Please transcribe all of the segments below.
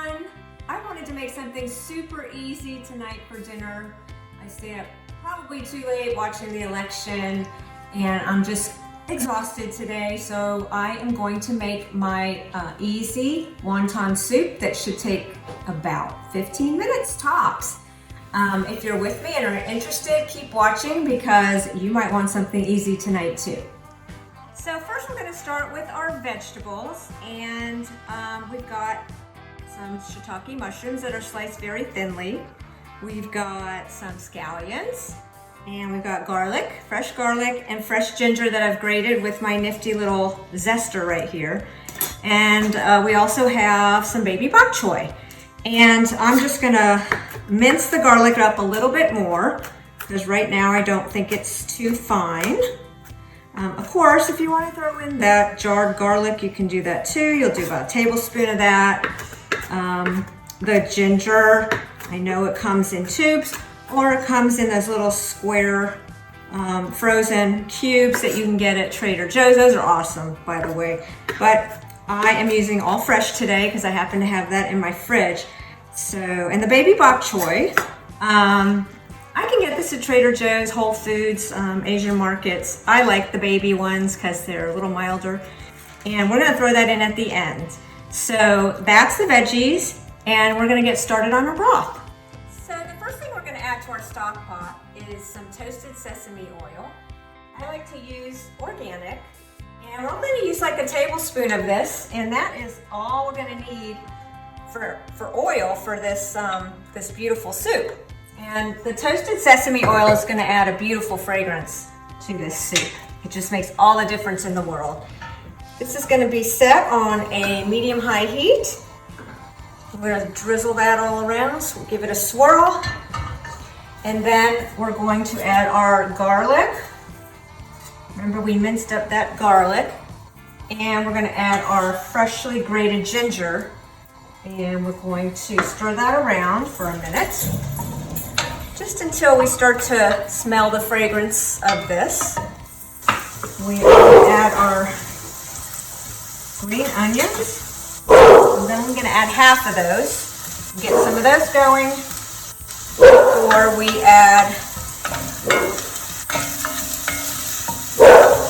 everyone. I wanted to make something super easy tonight for dinner. I stayed up probably too late watching the election and I'm just exhausted today, so I am going to make my easy wonton soup that should take about 15 minutes tops. If you're with me and are interested, keep watching because you might want something easy tonight too. So first we're going to start with our vegetables, and we've got some shiitake mushrooms that are sliced very thinly. We've got some scallions, and we've got garlic, and fresh ginger that I've grated with my nifty little zester right here. And we also have some baby bok choy. And I'm just gonna mince the garlic up a little bit more because right now I don't think it's too fine. Of course, if you want to throw in that jarred garlic, you can do that too. You'll do about a tablespoon of that. The ginger, I know it comes in tubes or it comes in those little square frozen cubes that you can get at Trader Joe's. Those are awesome, by the way. But I am using all fresh today because I happen to have that in my fridge. So, and the baby bok choy, I can get this at Trader Joe's, Whole Foods, Asian markets. I like the baby ones because they're a little milder. And we're gonna throw that in at the end. So that's the veggies, and we're gonna get started on our broth. So the first thing we're gonna add to our stock pot is some toasted sesame oil. I like to use organic, and we're only gonna use like a tablespoon of this, and that is all we're gonna need for oil for this, this beautiful soup. And the toasted sesame oil is gonna add a beautiful fragrance to this soup. It just makes all the difference in the world. This is gonna be set on a medium-high heat. We're gonna drizzle that all around, so we'll give it a swirl. And then we're going to add our garlic. Remember, we minced up that garlic. And we're gonna add our freshly grated ginger. And we're going to stir that around for a minute, just until we start to smell the fragrance of this. We add our green onions, and then we're going to add half of those. Get some of those going before we add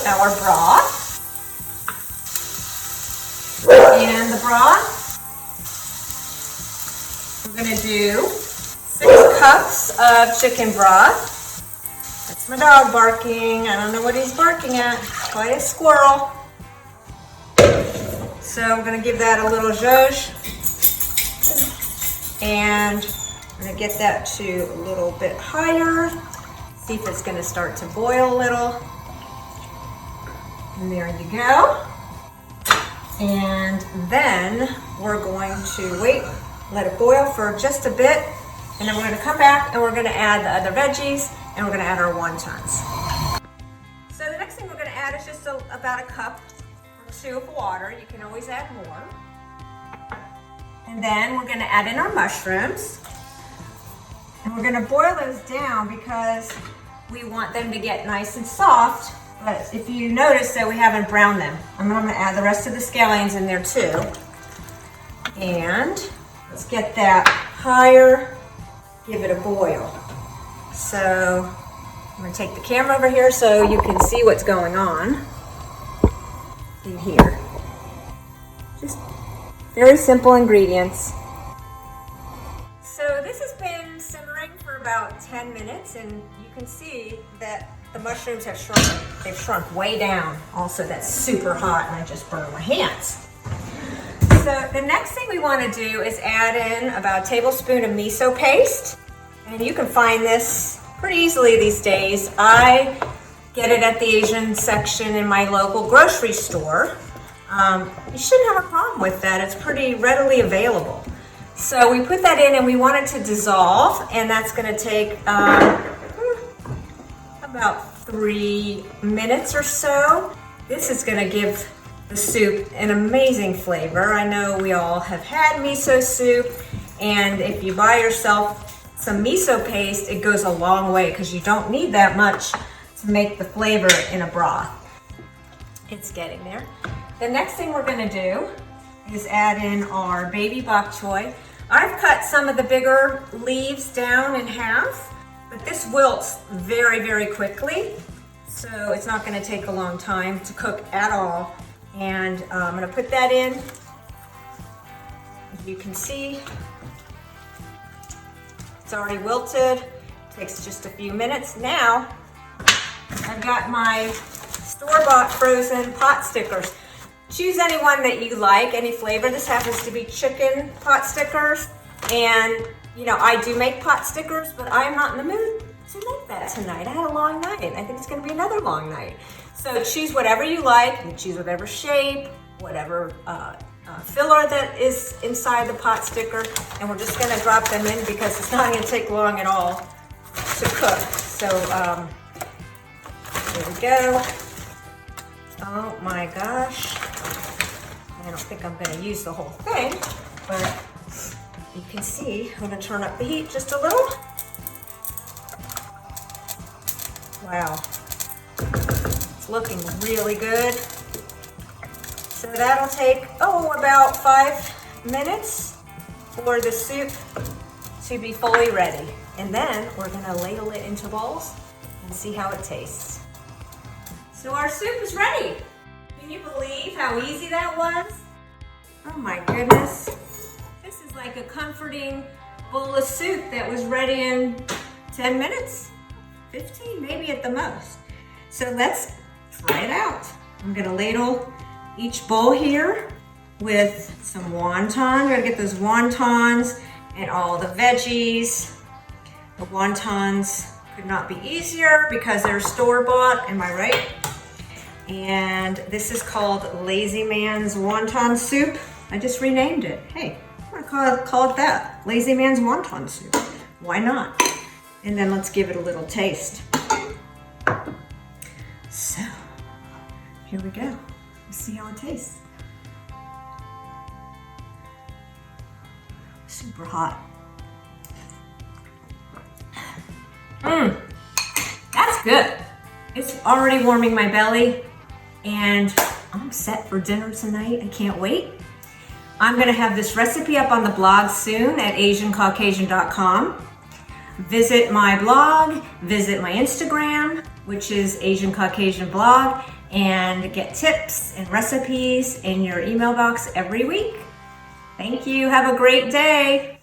our broth. And the broth, we're going to do 6 cups of chicken broth. That's my dog barking. I don't know what he's barking at. Probably a squirrel. So I'm going to give that a little zhuzh. And I'm going to get that to a little bit higher. See if it's going to start to boil a little. And there you go. And then we're going to wait, let it boil for just a bit. And then we're going to come back and we're going to add the other veggies and we're going to add our wontons. So the next thing we're going to add is just about a cup or 2 of water. You can always add more. And then we're going to add in our mushrooms. And we're going to boil those down because we want them to get nice and soft. But if you notice that we haven't browned them, I'm going to add the rest of the scallions in there too. And let's get that higher. Give it a boil. So I'm going to take the camera over here so you can see what's going on in here. Just very simple ingredients. So this has been simmering for about 10 minutes, and you can see that the mushrooms have shrunk. They've shrunk way down. Also, that's super hot and I just burned my hands. So the next thing we want to do is add in about a tablespoon of miso paste. And you can find this pretty easily these days. I get it at the Asian section in my local grocery store. You shouldn't have a problem with that. It's pretty readily available. So we put that in and we want it to dissolve, and that's going to take about 3 minutes or so. This is going to give the soup an amazing flavor. I know we all have had miso soup, and if you buy yourself some miso paste, it goes a long way because you don't need that much to make the flavor in a broth. It's getting there. The next thing we're going to do is add in our baby bok choy. I've cut some of the bigger leaves down in half, but this wilts very, very quickly. So it's not gonna take a long time to cook at all. And I'm gonna put that in. As you can see, it's already wilted. Takes just a few minutes. Now, I've got my store-bought frozen pot stickers. Choose any one that you like, any flavor. This happens to be chicken pot stickers. And, you know, I do make pot stickers, but I'm not in the mood to make that tonight. I had a long night. I think it's gonna be another long night. So choose whatever you like. You choose whatever shape, whatever filler that is inside the pot sticker. And we're just gonna drop them in because it's not gonna take long at all to cook. So, here we go. Oh my gosh. I don't think I'm gonna use the whole thing, but you can see, I'm gonna turn up the heat just a little. Wow, it's looking really good. So that'll take, about 5 minutes for the soup to be fully ready. And then we're gonna ladle it into bowls and see how it tastes. So our soup is ready. Can you believe how easy that was? Oh my goodness. This is like a comforting bowl of soup that was ready in 10 minutes, 15 maybe at the most. So let's try it out. I'm gonna ladle each bowl here with some wontons. We're gonna get those wontons and all the veggies. The wontons could not be easier because they're store-bought, am I right? And this is called Lazy Man's Wonton Soup. I just renamed it. Hey, I'm gonna call it that. Lazy Man's Wonton Soup. Why not? And then let's give it a little taste. So, here we go. Let's see how it tastes. Super hot. That's good. It's already warming my belly and I'm set for dinner tonight. I can't wait. I'm gonna have this recipe up on the blog soon at AsianCaucasian.com. Visit my blog, visit my Instagram, which is Asian Caucasian Blog, and get tips and recipes in your email box every week. Thank you, have a great day.